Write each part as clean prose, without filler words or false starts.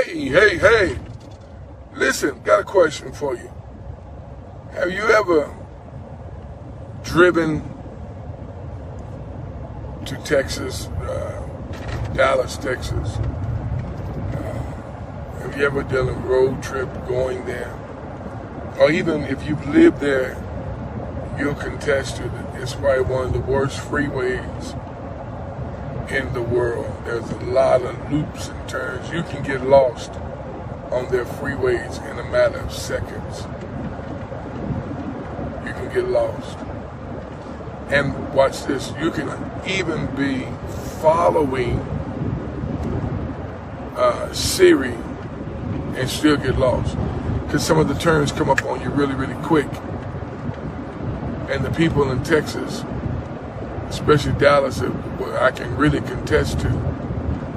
Hey. Listen, got a question for you. Have you ever driven to Texas, Dallas, Texas? Have you ever done a road trip going there? Or even if you've lived there, you'll contest it. It's probably one of the worst freeways in the world. There's a lot of loops and turns. You can get lost on their freeways in a matter of seconds. You can get lost. And watch this, you can even be following Siri and still get lost. Because some of the turns come up on you really, really quick. And the people in Texas, especially Dallas, where I can really contest to,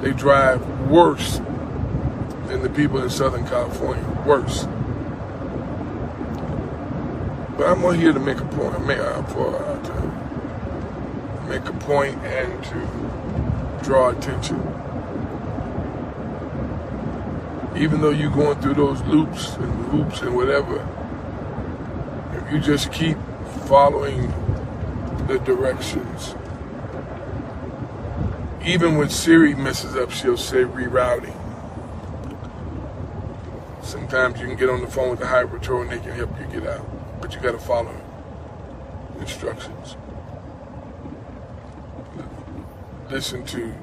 they drive worse than the people in Southern California, worse. But I'm here to make a point, and to draw attention. Even though you're going through those loops and hoops and whatever, if you just keep following the directions, even when Siri messes up, she'll say rerouting. Sometimes you can get on the phone with the highway patrol and they can help you get out, but you got to follow instructions. Listen to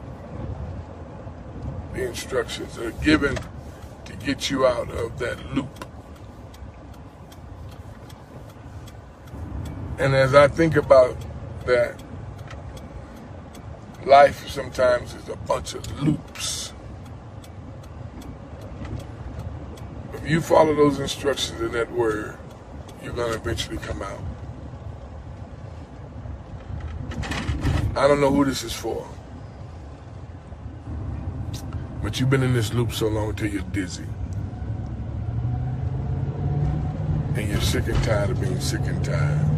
the instructions that are given to get you out of that loop. And as I think about that, life sometimes is a bunch of loops. If you follow those instructions in that word, you're going to eventually come out. I don't know who this is for, but you've been in this loop so long until you're dizzy. And you're sick and tired of being sick and tired.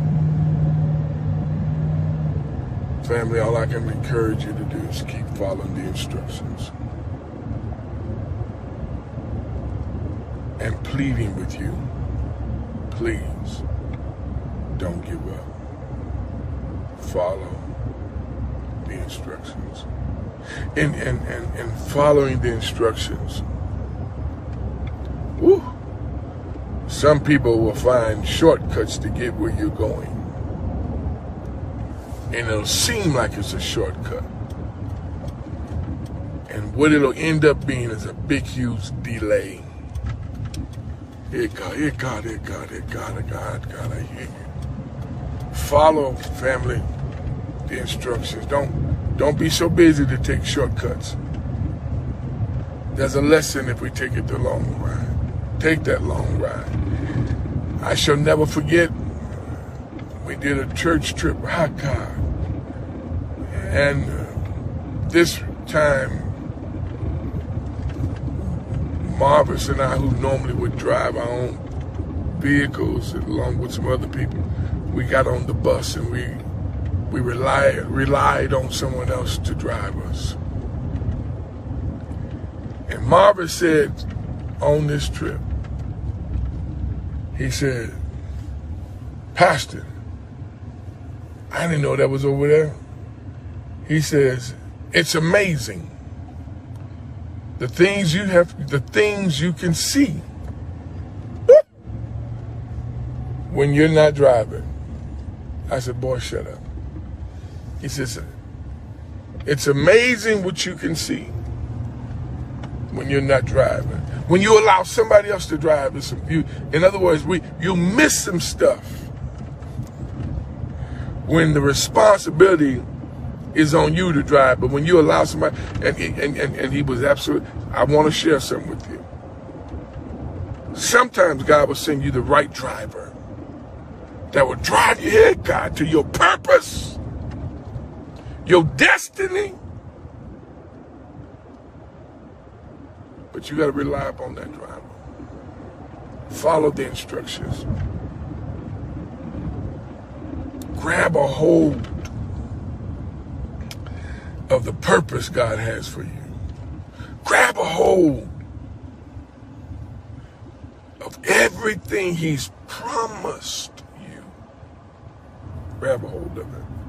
Family, all I can encourage you to do is keep following the instructions. And pleading with you, please, don't give up. Follow the instructions. And following the instructions, woo, some people will find shortcuts to get where you're going. And it'll seem like it's a shortcut. And what it'll end up being is a big, huge delay. God, I hear you. Follow, family, the instructions. Don't be so busy to take shortcuts. There's a lesson if we take it the long ride. Take that long ride. I shall never forget, we did a church trip, God. And this time, Marvis and I, who normally would drive our own vehicles along with some other people, we got on the bus and we relied on someone else to drive us. And Marvis said on this trip, he said, Pastor, I didn't know that was over there. He says, it's amazing. The things you can see when you're not driving. I said, boy, shut up. He says, it's amazing what you can see when you're not driving. When you allow somebody else to drive, in other words, you miss some stuff. When the responsibility is on you to drive, but when you allow somebody, and he was absolutely, I want to share something with you. Sometimes God will send you the right driver that will drive you here, God, to your purpose, your destiny. But you got to rely upon that driver. Follow the instructions. Grab a hold of the purpose God has for you. Grab a hold of everything he's promised you. Grab a hold of it.